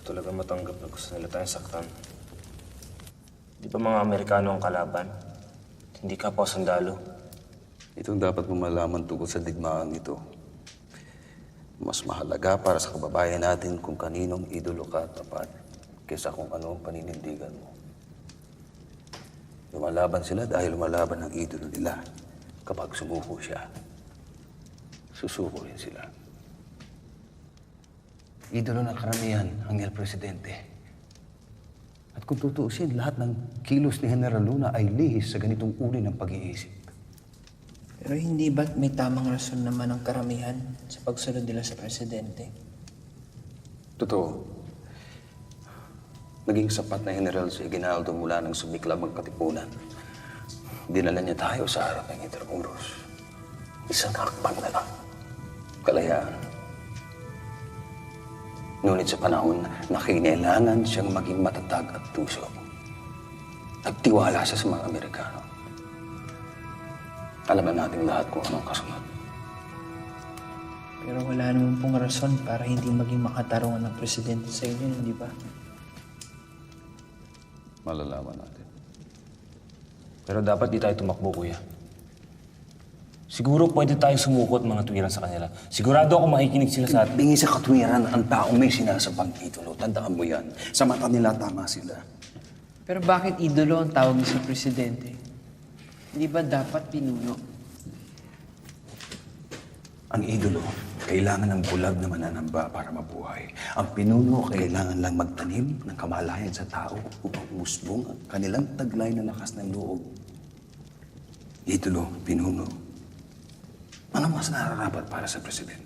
talaga matanggap na gusto nila tayong saktan. Di ba mga Amerikano ang kalaban? Hindi ka pa sundalo. Itong dapat mo malaman tungkol sa digmaan ito. Mas mahalaga para sa kababayan natin kung kaninong idolo ka tapat kaysa kung ano ang paninindigan mo. Lumalaban sila dahil lumalaban ang idolo nila. Kapag sumuko siya, susuko rin sila. Idolo ng karamihan ang El Presidente. At kung tutuusin, lahat ng kilos ni General Luna ay lihis sa ganitong uri ng pag-iisip. Pero hindi ba't may tamang rason naman ang karamihan sa pagsunod nila sa presidente? Totoo. Naging sapat na General si Aguinaldo mula nang sumiklab ang katipunan. Dinala niya tayo sa harap ng Intramuros. Isang hakbang na lang. Kalayaan. Ngunit sa panahon na kinailangan siyang maging matatag at tuso, nagtiwala siya sa mga Amerikano. Alaman natin lahat kung anong kasunod. Pero wala naman pong rason para hindi maging makatarungan ng presidente sa inyo, hindi ba? Malalaman natin. Pero dapat di tayo tumakbo, kuya. Siguro pwede tayong sumukot mga tuwiran sa kanila. Sigurado ako makikinig sila sa atin. Bingi sa katwiran ang taong may sinasabang idolo. Tandaan mo yan. Sa mata nila, tama sila. Pero bakit idolo ang tawag niyo sa presidente? Hindi ba dapat pinuno? Ang idolo, kailangan ng bulag na mananamba para mabuhay. Ang pinuno, kailangan lang magtanim ng kamalayan sa tao upang umusbong ang kanilang taglay na lakas ng loob. Idolo, pinuno. Ano mas nararapat para sa presidente?